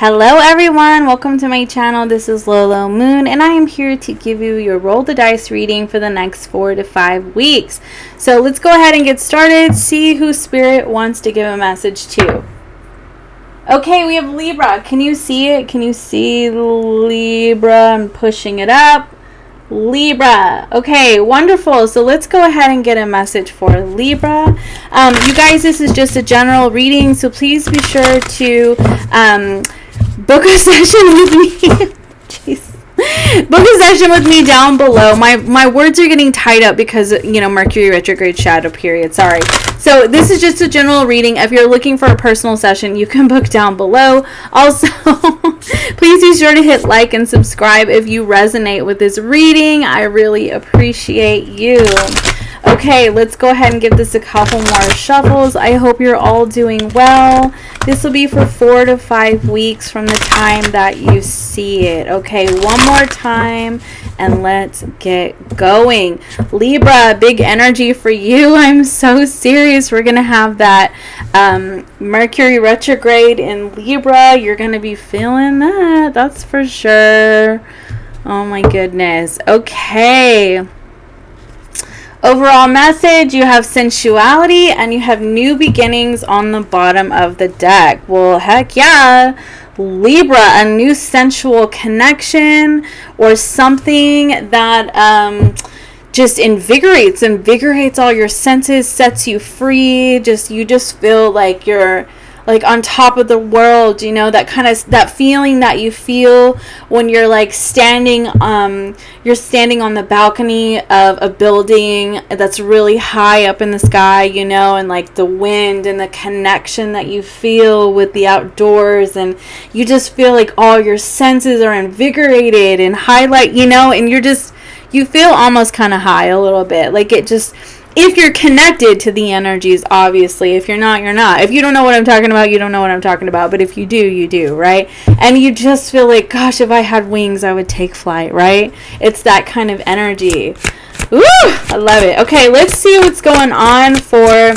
Hello everyone, welcome to my channel. This is Lolo Moon and I am here to give you your roll the dice reading for the next 4 to 5 weeks. So let's go ahead and get started, see who Spirit wants to give a message to. Okay, we have Libra. Can you see it? Can you see Libra? I'm pushing it up. Libra. Okay, wonderful. So let's go ahead and get a message for Libra. You guys, this is just a general reading, so please be sure to book a session with me. Jeez. Book a session with me down below. My words are getting tied up because, you know, Mercury retrograde shadow period. Sorry. So this is just a general reading. If you're looking for a personal session, you can book down below. Also, please be sure to hit like and subscribe if you resonate with this reading. I really appreciate you. Okay, let's go ahead and give this a couple more shuffles. I hope you're all doing well. This will be for 4 to 5 weeks from the time that you see it. Okay, one more time and let's get going. Libra, big energy for you. I'm so serious. We're going to have that Mercury retrograde in Libra. You're going to be feeling that. That's for sure. Oh my goodness. Okay. Overall message, you have sensuality and you have new beginnings on the bottom of the deck. Well, heck yeah. Libra, a new sensual connection or something that just invigorates all your senses, sets you free. You just feel like you're like on top of the world, you know, that feeling that you feel when you're like standing on the balcony of a building that's really high up in the sky, you know, and like the wind and the connection that you feel with the outdoors, and you just feel like all your senses are invigorated and highlight, you know, and you feel almost kind of high a little bit, like it just, if you're connected to the energies, obviously. If you're not, you're not. If you don't know what I'm talking about, you don't know what I'm talking about. But if you do, you do, right? And you just feel like, gosh, if I had wings, I would take flight, right? It's that kind of energy. Woo! I love it. Okay, let's see what's going on for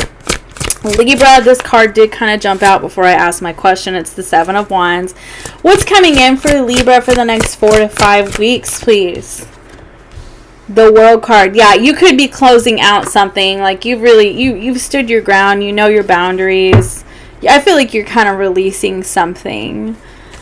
Libra. This card did kind of jump out before I asked my question. It's the 7 of Wands. What's coming in for Libra for the next 4 to 5 weeks, please? The World card. Yeah, you could be closing out something. Like you've stood your ground. You know your boundaries. I feel like you're kind of releasing something.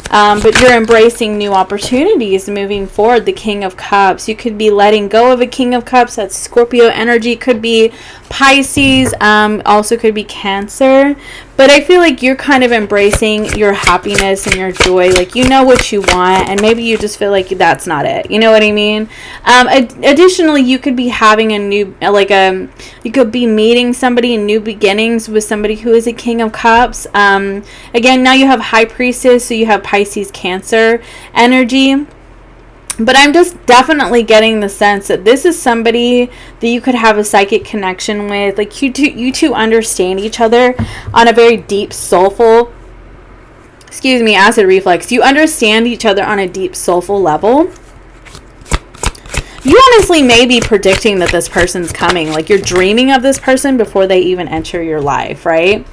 But you're embracing new opportunities moving forward. The King of Cups. You could be letting go of a King of Cups. That's Scorpio energy. Could be Pisces. Also could be Cancer. But I feel like you're kind of embracing your happiness and your joy. Like, you know what you want, and maybe you just feel like that's not it. You know what I mean? Additionally, you could be having you could be meeting somebody in new beginnings with somebody who is a King of Cups. Again, now you have High Priestess, so you have Pisces, Cancer energy. But I'm just definitely getting the sense that this is somebody that you could have a psychic connection with. Like you two understand each other on a very deep, soulful, acid reflux. You understand each other on a deep, soulful level. You honestly may be predicting that this person's coming. Like you're dreaming of this person before they even enter your life, right?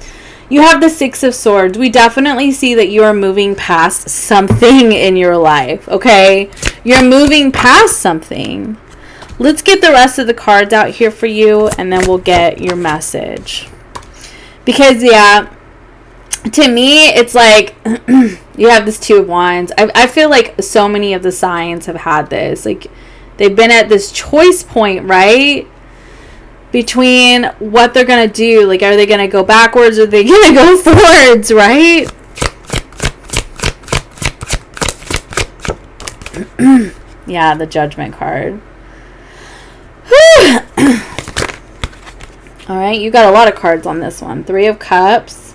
You have the 6 of Swords. We definitely see that you are moving past something in your life, okay? You're moving past something. Let's get the rest of the cards out here for you, and then we'll get your message. Because, yeah, to me, it's like you have this 2 of Wands. I feel like so many of the signs have had this. Like, they've been at this choice point, right? Between what they're going to do. Like, are they going to go backwards or are they going to go forwards, right? Yeah, the Judgment card. Alright, you got a lot of cards on this one. 3 of Cups.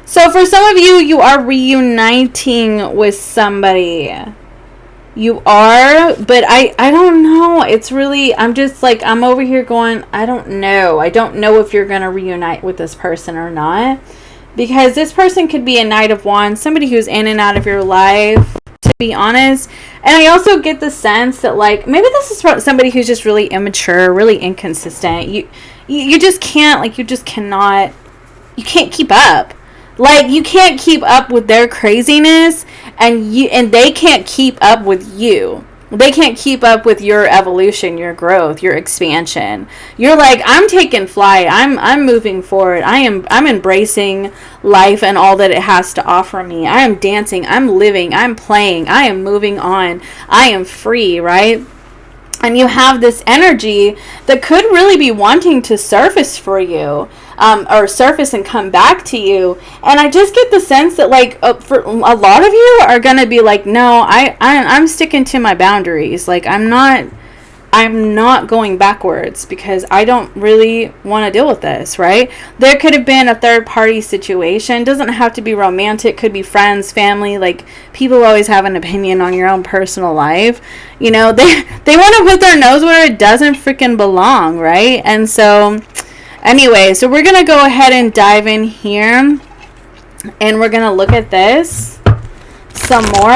So for some of you, you are reuniting with somebody. You are, but I don't know. It's really, I'm just like, I'm over here going, I don't know. I don't know if you're going to reunite with this person or not. Because this person could be a Knight of Wands, somebody who's in and out of your life, to be honest. And I also get the sense that, like, maybe this is somebody who's just really immature, really inconsistent. You just can't, like, you just cannot, you can't keep up. Like, you can't keep up with their craziness, and they can't keep up with you. They can't keep up with your evolution, your growth, your expansion. You're like, I'm taking flight. I'm moving forward. I'm embracing life and all that it has to offer me. I am dancing. I'm living. I'm playing. I am moving on. I am free, right? And you have this energy that could really be wanting to surface for you, or surface and come back to you. And I just get the sense that, like, for a lot of you are going to be like, no, I'm sticking to my boundaries. Like, I'm not going backwards because I don't really want to deal with this, right? There could have been a third party situation. Doesn't have to be romantic. Could be friends, family. Like, people always have an opinion on your own personal life. You know, they want to put their nose where it doesn't freaking belong, right? And so, anyway, so we're going to go ahead and dive in here. And we're going to look at this some more.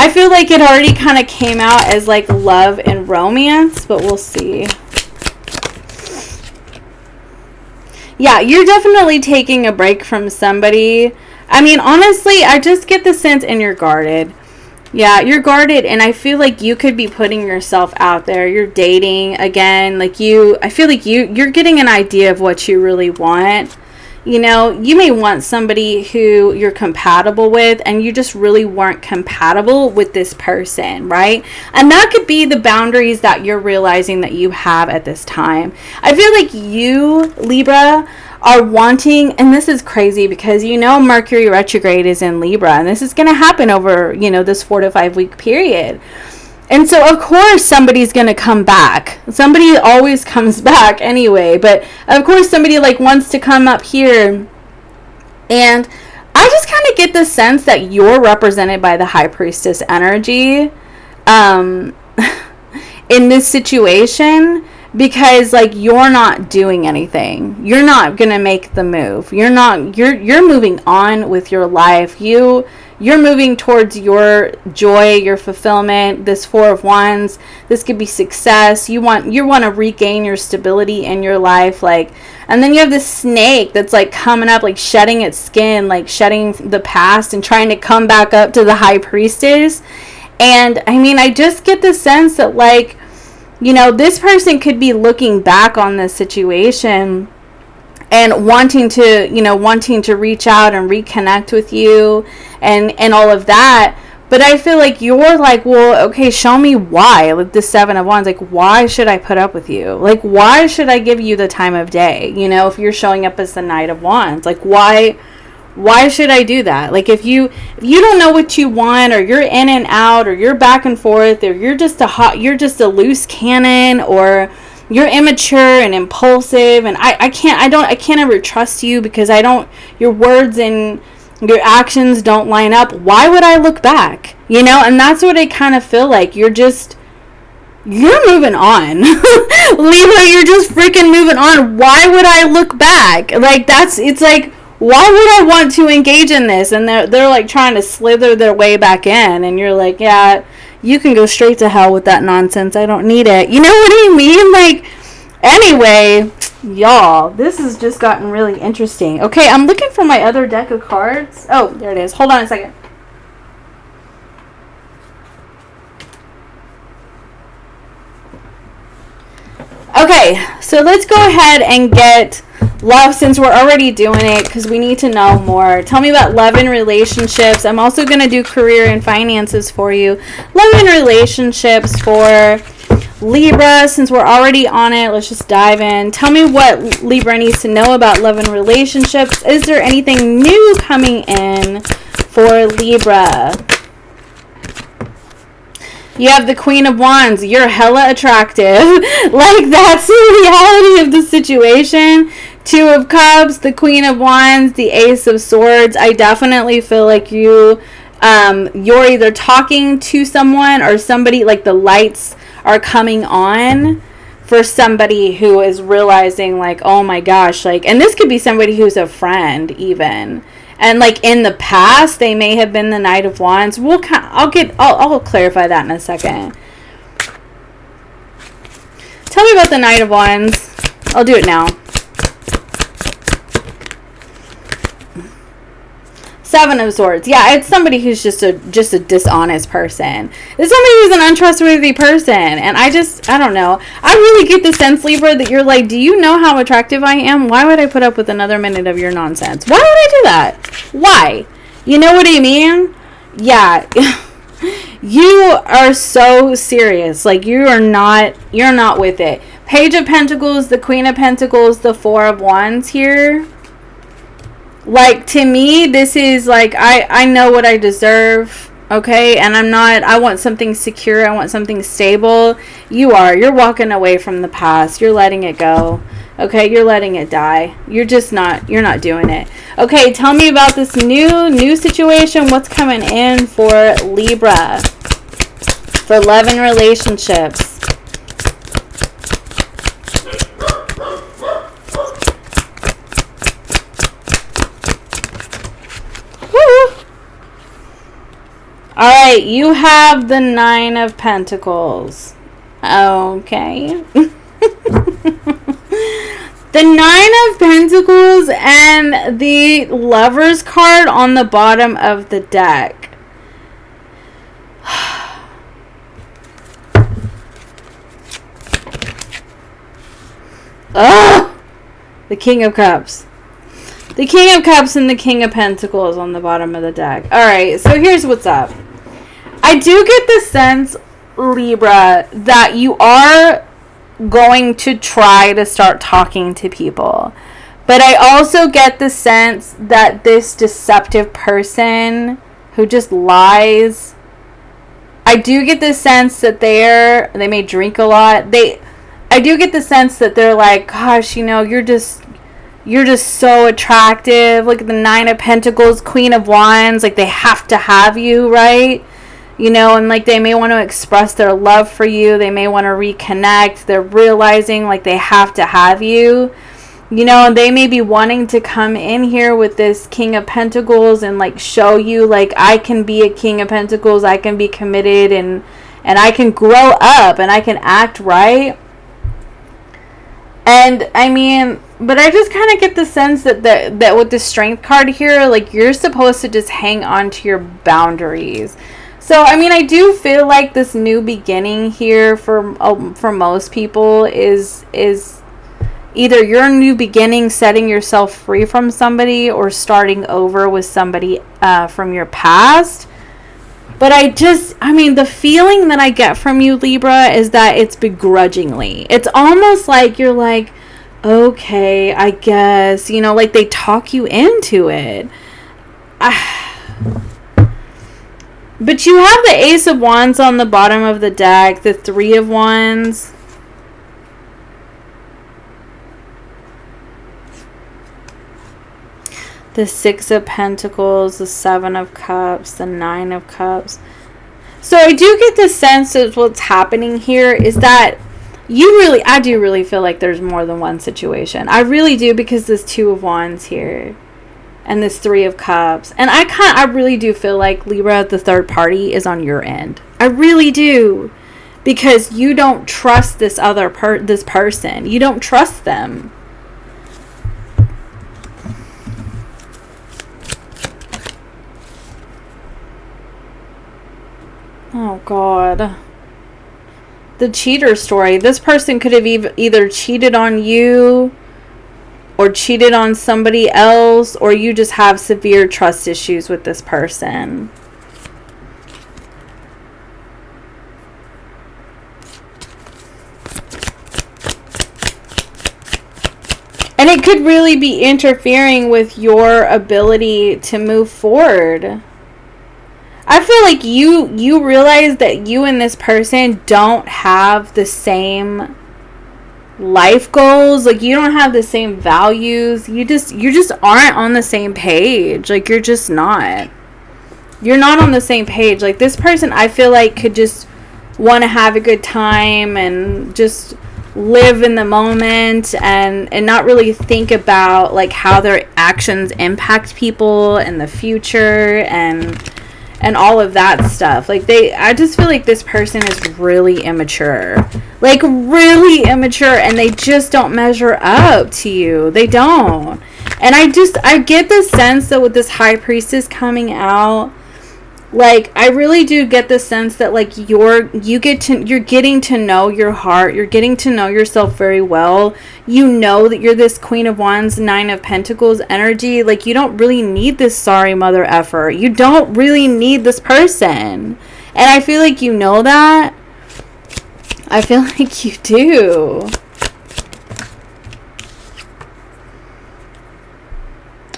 I feel like it already kind of came out as like love and romance, but we'll see. Yeah, you're definitely taking a break from somebody. I mean, honestly, I just get the sense, and you're guarded. Yeah, you're guarded, and I feel like you could be putting yourself out there. You're dating again. Like, I feel like you're getting an idea of what you really want. You know, you may want somebody who you're compatible with, and you just really weren't compatible with this person, right? And that could be the boundaries that you're realizing that you have at this time. I feel like you, Libra, are wanting, and this is crazy because, you know, Mercury retrograde is in Libra, and this is going to happen over, you know, this 4 to 5 week period. And so, of course, somebody's going to come back. Somebody always comes back anyway. But, of course, somebody, like, wants to come up here. And I just kind of get the sense that you're represented by the High Priestess energy in this situation. Because, like, you're not doing anything. You're not going to make the move. You're moving on with your life. You're moving towards your joy, your fulfillment. This 4 of Wands, this could be success. You want to regain your stability in your life, like, and then you have this snake that's like coming up, like shedding its skin, like shedding the past and trying to come back up to the High Priestess. And I mean, I just get the sense that, like, you know, this person could be looking back on this situation and wanting to reach out and reconnect with you and all of that. But I feel like you're like, well, okay, show me why. Like the 7 of Wands, like, why should I put up with you? Like, why should I give you the time of day? You know, if you're showing up as the Knight of Wands, like, why should I do that? Like, if you don't know what you want, or you're in and out, or you're back and forth, or you're just a loose cannon, or you're immature and impulsive, and I can't ever trust you because your words and your actions don't line up. Why would I look back? You know, and that's what I kind of feel like. You're moving on. Libra, you're just freaking moving on. Why would I look back? Like, it's like, why would I want to engage in this? And they're like trying to slither their way back in, and you're like, yeah, you can go straight to hell with that nonsense. I don't need it. You know what I mean? Like, anyway, y'all, this has just gotten really interesting. Okay, I'm looking for my other deck of cards. Oh, there it is. Hold on a second. Okay, so let's go ahead and get love, since we're already doing it, because we need to know more. Tell me about love and relationships. I'm also going to do career and finances for you. Love and relationships for Libra, since we're already on it. Let's just dive in. Tell me what Libra needs to know about love and relationships. Is there anything new coming in for Libra? You have the Queen of Wands. You're hella attractive. Like, that's the reality of the situation. 2 of Cups, the Queen of Wands, the Ace of Swords. I definitely feel like you're either talking to someone, or somebody, like, the lights are coming on for somebody who is realizing, like, oh my gosh, like, and this could be somebody who's a friend even. And, like, in the past, they may have been the Knight of Wands. I'll clarify that in a second. Tell me about the Knight of Wands. I'll do it now. Seven of Swords. Yeah, it's somebody who's just a dishonest person. It's somebody who's an untrustworthy person. And I don't know. I really get the sense, Libra, that you're like, do you know how attractive I am? Why would I put up with another minute of your nonsense? Why would I do that? Why? You know what I mean? Yeah. You are so serious. Like, you're not with it. Page of Pentacles, the Queen of Pentacles, the Four of Wands here. Like, to me, this is like, I know what I deserve, okay? And I want something secure. I want something stable. You're walking away from the past. You're letting it go, okay? You're letting it die. You're not doing it. Okay, tell me about this new situation. What's coming in for Libra? For love and relationships. Alright, you have the Nine of Pentacles. Okay. The Nine of Pentacles and the Lover's card on the bottom of the deck. Ugh! The King of Cups. The King of Cups and the King of Pentacles on the bottom of the deck. Alright, so here's what's up. I do get the sense, Libra, that you are going to try to start talking to people. But I also get the sense that this deceptive person who just lies, I do get the sense that they may drink a lot. I do get the sense that they're like, gosh, you're just so attractive. Look at the Nine of Pentacles, Queen of Wands. Like, they have to have you, right? And like, they may want to express their love for you. They may want to reconnect. They're realizing like they have to have you. And they may be wanting to come in here with this King of Pentacles and like show you like, I can be a King of Pentacles. I can be committed and I can grow up and I can act right. And I mean, but I just kind of get the sense that with the Strength card here, like, you're supposed to just hang on to your boundaries. So, I mean, I do feel like this new beginning here for most people is either your new beginning, setting yourself free from somebody, or starting over with somebody from your past. But the feeling that I get from you, Libra, is that it's begrudgingly. It's almost like you're like, okay, I guess, like they talk you into it. But you have the Ace of Wands on the bottom of the deck, the Three of Wands. The Six of Pentacles, the Seven of Cups, the Nine of Cups. So I do get the sense of what's happening here is that I do really feel like there's more than one situation. I really do, because this Two of Wands here and this Three of Cups. And I really do feel like, Libra, the third party is on your end. I really do. Because you don't trust this person. You don't trust them. Oh, God. The cheater story. This person could have either cheated on you or cheated on somebody else, or you just have severe trust issues with this person. And it could really be interfering with your ability to move forward. I feel like you realize that you and this person don't have the same life goals. Like, you don't have the same values. You just aren't on the same page. Like, you're just not. You're not on the same page. Like, this person, I feel like, could just want to have a good time and just live in the moment and not really think about like how their actions impact people in the future and all of that stuff. Like, I just feel like this person is really immature. Like, really immature, and they just don't measure up to you. They don't. And I get the sense that with this High Priestess coming out, like, I really do get the sense that, like, you're getting to know your heart. You're getting to know yourself very well. You know that you're this Queen of Wands, Nine of Pentacles energy. Like, you don't really need this sorry mother effer. You don't really need this person. And I feel like you know that. I feel like you do.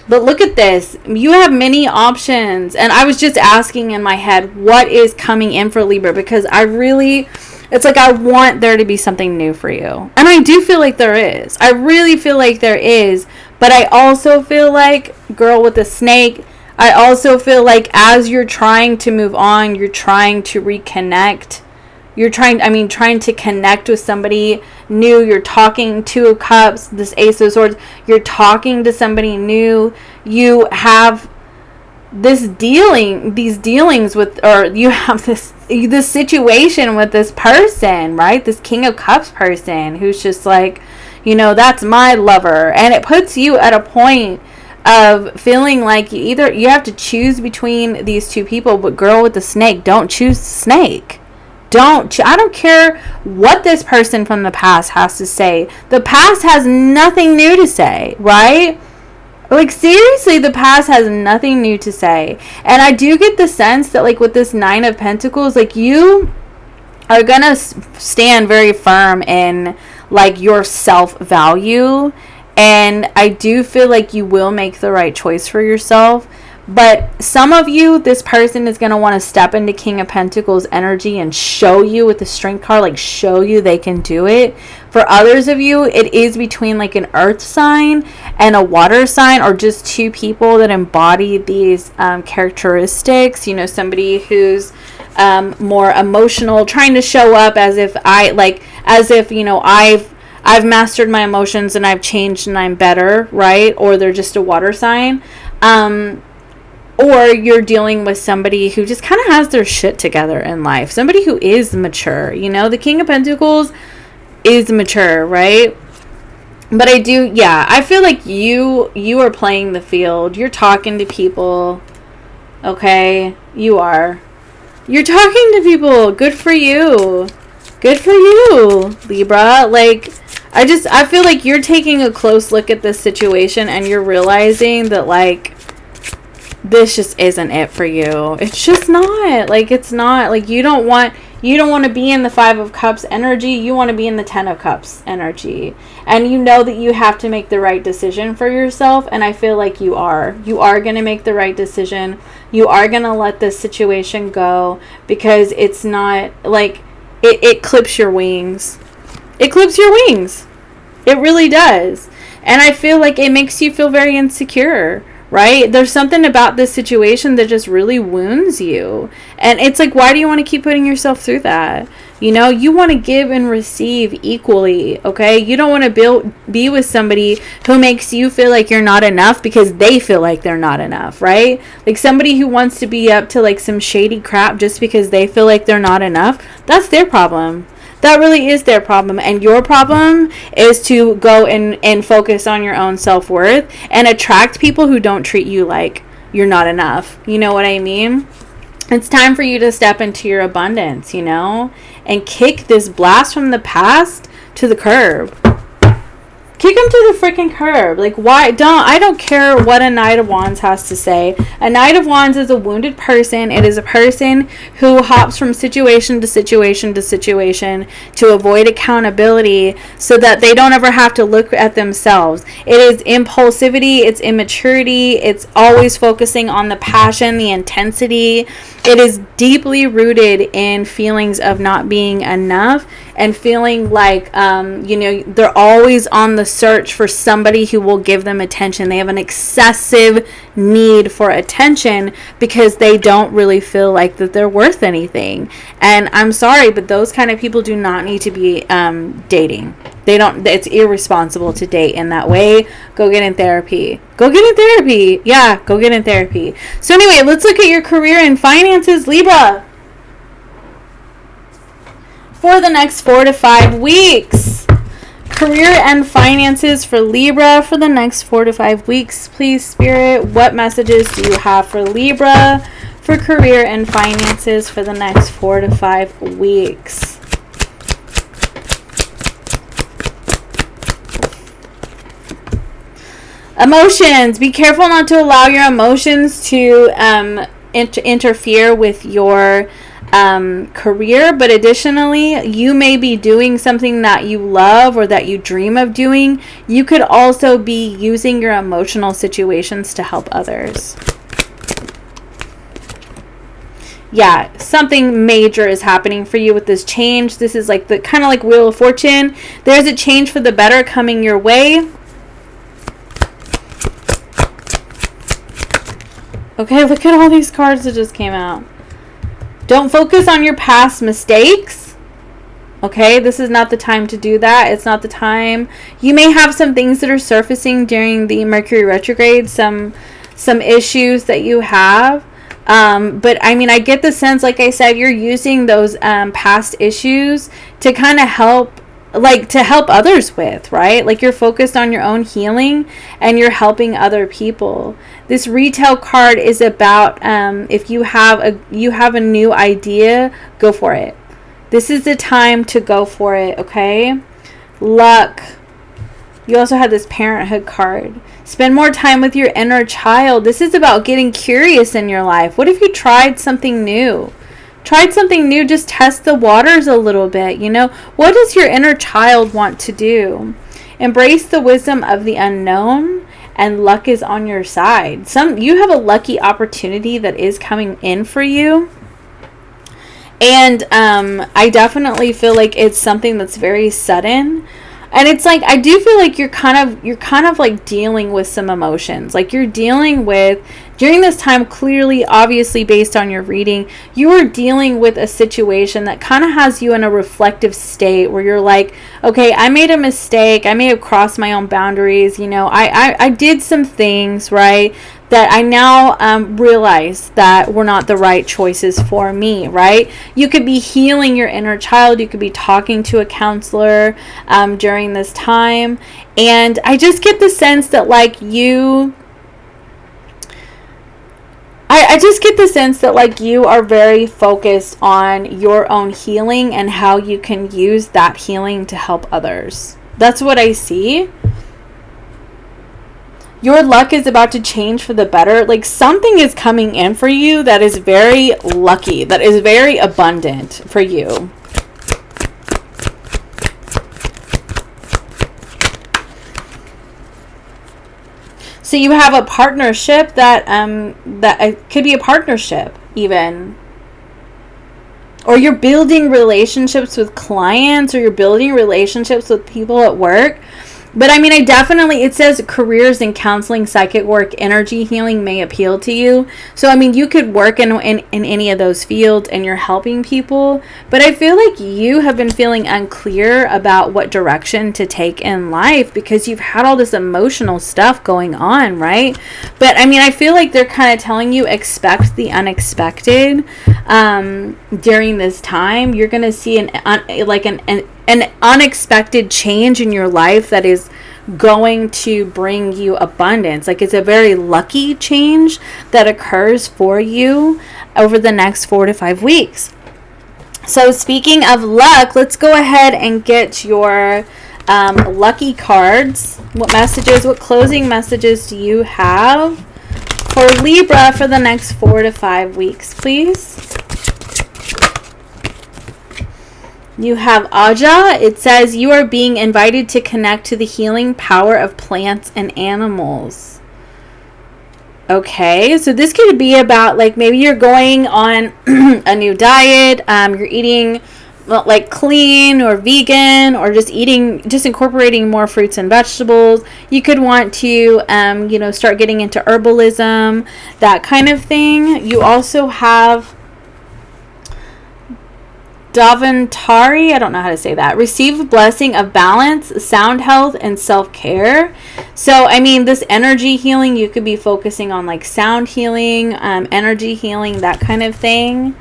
But look at this. You have many options. And I was just asking in my head, what is coming in for Libra? Because it's like I want there to be something new for you. And I do feel like there is. I really feel like there is. But I also feel like, girl with the snake, I also feel like as you're trying to move on, you're trying to reconnect. You're trying to connect with somebody new. You're talking, Two of Cups, this Ace of Swords. You're talking to somebody new. You have these dealings with, or you have this situation with this person, right? This King of Cups person who's just like, that's my lover. And it puts you at a point of feeling like you have to choose between these two people. But girl with the snake, don't choose the snake. I don't care what this person from the past has to say. The past has nothing new to say, right? Like, seriously, the past has nothing new to say. And I do get the sense that, like, with this Nine of Pentacles, like, you are gonna stand very firm in, like, your self-value. And I do feel like you will make the right choice for yourself. But some of you, this person is going to want to step into King of Pentacles energy and show you with the Strength card, like, show you they can do it. For others of you, it is between, like, an earth sign and a water sign, or just two people that embody these characteristics. Somebody who's more emotional, trying to show up as if I've mastered my emotions and I've changed and I'm better, right? Or they're just a water sign. Or you're dealing with somebody who just kind of has their shit together in life. Somebody who is mature. The King of Pentacles is mature, right? But I feel like you are playing the field. You're talking to people. Okay? You are. You're talking to people. Good for you. Good for you, Libra. Like, I feel like you're taking a close look at this situation and you're realizing that, like, this just isn't it for you. It's just not. Like, it's not. Like, you don't want to be in the Five of Cups energy. You want to be in the Ten of Cups energy. And you know that you have to make the right decision for yourself. And I feel like you are. You are going to make the right decision. You are going to let this situation go. Because it's not, like, it clips your wings. It clips your wings. It really does. And I feel like it makes you feel very insecure. Right? There's something about this situation that just really wounds you. And it's like, why do you want to keep putting yourself through that? You want to give and receive equally, okay? You don't want to be with somebody who makes you feel like you're not enough because they feel like they're not enough, right? Like, somebody who wants to be up to, like, some shady crap just because they feel like they're not enough, that's their problem. That really is their problem. And your problem is to go and focus on your own self-worth and attract people who don't treat you like you're not enough. You know what I mean? It's time for you to step into your abundance, and kick this blast from the past to the curb. Kick them to the freaking curb. Like, why? I don't care what a Knight of Wands has to say. A Knight of Wands is a wounded person. It is a person who hops from situation to situation to situation to avoid accountability so that they don't ever have to look at themselves. It is impulsivity. It's immaturity. It's always focusing on the passion, the intensity. It is deeply rooted in feelings of not being enough and feeling like, they're always on the search for somebody who will give them attention. They have an excessive need for attention because they don't really feel like that they're worth anything. And I'm sorry, but those kind of people do not need to be dating. It's irresponsible to date in that way. Go get in therapy. Yeah, go get in therapy. So anyway, let's look at your career and finances, Libra, for the next 4 to 5 weeks. career and finances for Libra for the next 4 to 5 weeks, please, Spirit. What messages do you have for Libra for career and finances for the next 4 to 5 weeks? Emotions. Be careful not to allow your emotions to interfere with your career, but additionally, you may be doing something that you love or that you dream of doing. You could also be using your emotional situations to help others. Yeah, something major is happening for you with this change. This is like the kind of like Wheel of Fortune. There's a change for the better coming your way. Okay, look at all these cards that just came out. Don't focus on your past mistakes. Okay, this is not the time to do that. It's not the time. You may have some things that are surfacing during the Mercury retrograde, some issues that you have. But I mean, I get the sense, like I said, you're using those past issues to kind of help, like to help others with, right? Like you're focused on your own healing and you're helping other people. This retail card is about if you have a new idea, go for it. This is the time to go for it, okay? Luck. You also have this parenthood card. Spend more time with your inner child. This is about getting curious in your life. What if you tried something new? Just test the waters a little bit, you know? What does your inner child want to do? Embrace the wisdom of the unknown, and luck is on your side. You have a lucky opportunity that is coming in for you. And I definitely feel like it's something that's very sudden. And it's like, I do feel like you're kind of like dealing with some emotions. Like you're dealing with, during this time, clearly, obviously based on your reading, you are dealing with a situation that kind of has you in a reflective state where you're like, okay, I made a mistake. I may have crossed my own boundaries. You know, I did some things, right, that I now realize that were not the right choices for me, right? You could be healing your inner child. You could be talking to a counselor during this time. And I just get the sense that like I just get the sense that like you are very focused on your own healing and how you can use that healing to help others. That's what I see. Your luck is about to change for the better. Like something is coming in for you that is very lucky, that is very abundant for you. So you have a partnership that could be a partnership even. Or you're building relationships with clients, or you're building relationships with people at work. But I mean, it says careers in counseling, psychic work, energy healing may appeal to you. So, I mean, you could work in any of those fields and you're helping people. But I feel like you have been feeling unclear about what direction to take in life because you've had all this emotional stuff going on, right? But I mean, I feel like they're kind of telling you expect the unexpected during this time. You're going to see an unexpected change in your life that is going to bring you abundance. Like it's a very lucky change that occurs for you over the next 4 to 5 weeks. So speaking of luck, let's go ahead and get your lucky cards. What closing messages do you have for Libra for the next 4 to 5 weeks, please? You have Aja. It says you are being invited to connect to the healing power of plants and animals. Okay, so this could be about like maybe you're going on a new diet. You're eating like clean or vegan, or just incorporating more fruits and vegetables. You could want to start getting into herbalism, that kind of thing. You also have Davantari, I don't know how to say that. Receive a blessing of balance, sound health, and self-care. So, I mean, this energy healing, you could be focusing on like sound healing, energy healing, that kind of thing.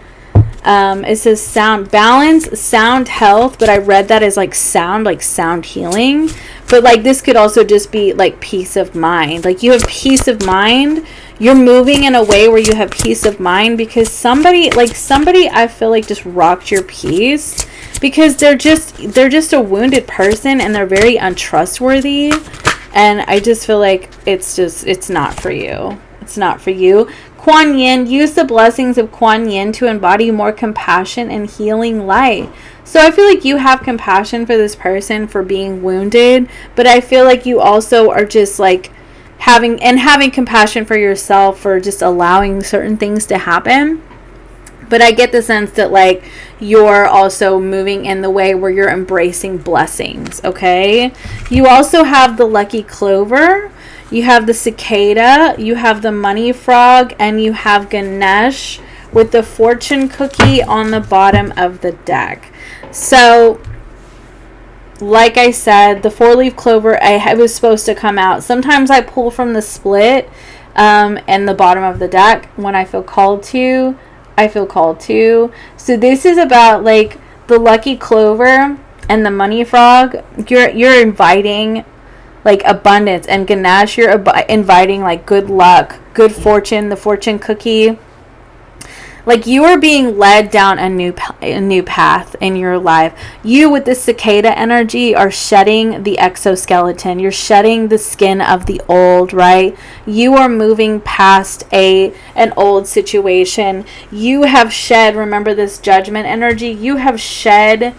It says sound balance, sound health, but I read that as like sound healing. But like this could also just be like peace of mind. Like you have peace of mind. You're moving in a way where you have peace of mind because somebody I feel like just rocked your peace because they're just a wounded person and they're very untrustworthy. And I just feel like it's not for you. It's not for you. Kuan Yin, use the blessings of Kuan Yin to embody more compassion and healing light. So I feel like you have compassion for this person for being wounded, but I feel like you also are just like having compassion for yourself for just allowing certain things to happen. But I get the sense that like you're also moving in the way where you're embracing blessings, okay? You also have the lucky clover, you have the cicada, you have the money frog, and you have Ganesh with the fortune cookie on the bottom of the deck. So like I said, the 4-leaf clover, I was supposed to come out. Sometimes I pull from the split and the bottom of the deck when I feel called to. So this is about like the lucky clover and the money frog. You're inviting like abundance, and Ganesh, you're inviting like good luck, good fortune, the fortune cookie. Like you are being led down a new path in your life. You with the cicada energy are shedding the exoskeleton. You're shedding the skin of the old, right? You are moving past an old situation. You have shed, remember this judgment energy, you have shed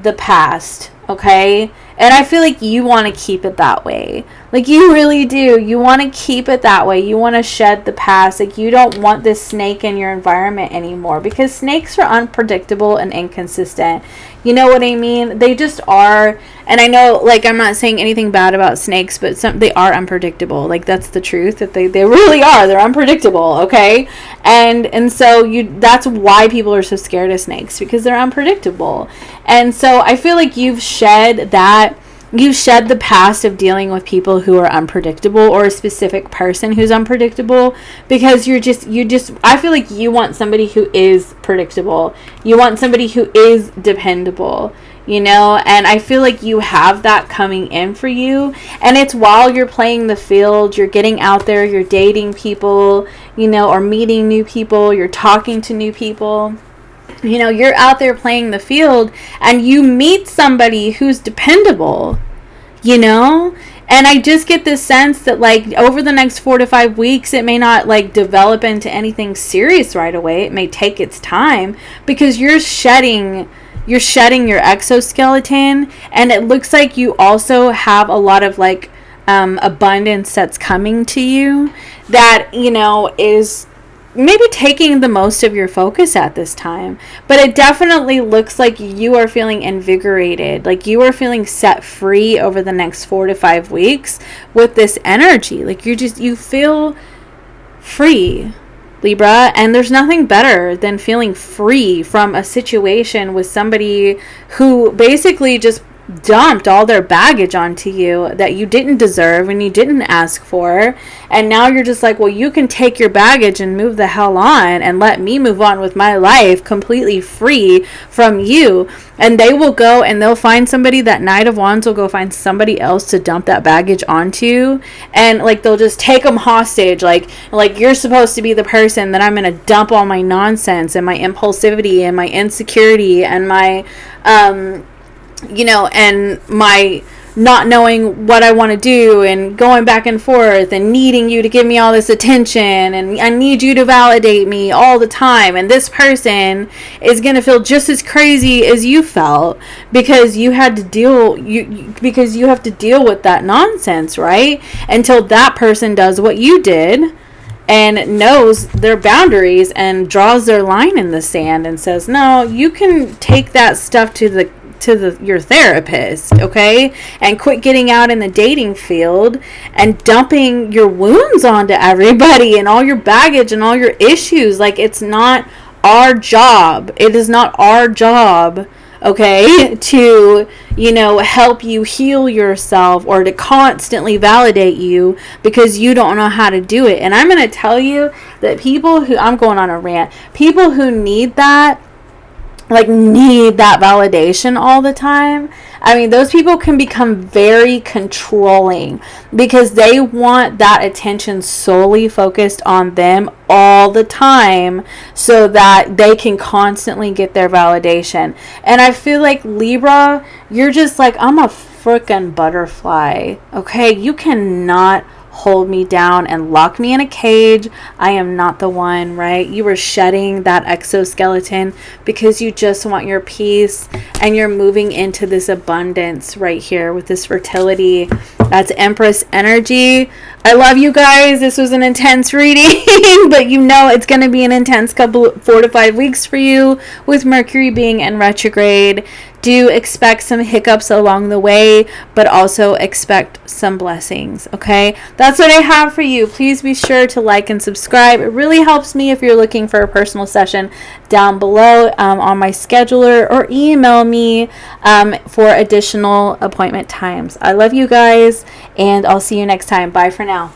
the past, okay? And I feel like you want to keep it that way. Like you really do. You want to keep it that way. You want to shed the past. Like you don't want this snake in your environment anymore because snakes are unpredictable and inconsistent. You know what I mean? They just are. And I know, like, I'm not saying anything bad about snakes, but they are unpredictable. Like that's the truth, that they really are. They're unpredictable, okay? And so that's why people are so scared of snakes, because they're unpredictable. And so I feel like you've shed that. You shed the past of dealing with people who are unpredictable, or a specific person who's unpredictable, because I feel like you want somebody who is predictable. You want somebody who is dependable, you know, and I feel like you have that coming in for you. And it's while you're playing the field, you're getting out there, you're dating people, you know, or meeting new people, you're talking to new people. You know, you're out there playing the field and you meet somebody who's dependable, you know? And I just get this sense that like over the next 4 to 5 weeks, it may not like develop into anything serious right away. It may take its time because you're shedding your exoskeleton, and it looks like you also have a lot of like abundance that's coming to you that, you know, is maybe taking the most of your focus at this time. But it definitely looks like you are feeling invigorated, like you are feeling set free over the next 4 to 5 weeks with this energy. Like you feel free, Libra, and there's nothing better than feeling free from a situation with somebody who basically just dumped all their baggage onto you that you didn't deserve and you didn't ask for, and now you're just like, well, you can take your baggage and move the hell on and let me move on with my life completely free from you. And they will go and they'll find somebody, that Knight of Wands will go find somebody else to dump that baggage onto, and like they'll just take them hostage, like you're supposed to be the person that I'm gonna dump all my nonsense and my impulsivity and my insecurity and my you know, and my not knowing what I want to do and going back and forth and needing you to give me all this attention, and I need you to validate me all the time. And this person is going to feel just as crazy as you felt because you had to because you have to deal with that nonsense, right? Until that person does what you did and knows their boundaries and draws their line in the sand and says, no, you can take that stuff to your therapist, okay? And quit getting out in the dating field and dumping your wounds onto everybody and all your baggage and all your issues. Like, it's not our job. It is not our job, okay, to, you know, help you heal yourself or to constantly validate you because you don't know how to do it. And I'm going to tell you that people who, I'm going on a rant, people who need that, like need that validation all the time. I mean, those people can become very controlling because they want that attention solely focused on them all the time so that they can constantly get their validation. And I feel like Libra, you're just like, I'm a freaking butterfly. Okay, you cannot hold me down and lock me in a cage. I am not the one, right? You are shedding that exoskeleton because you just want your peace, and you're moving into this abundance right here with this fertility. That's Empress energy. I love you guys. This was an intense reading, but you know it's going to be an intense 4 to 5 weeks for you with Mercury being in retrograde. Do expect some hiccups along the way, but also expect some blessings, okay? That's what I have for you. Please be sure to like and subscribe. It really helps me if you're looking for a personal session down below on my scheduler, or email me for additional appointment times. I love you guys, and I'll see you next time. Bye for now.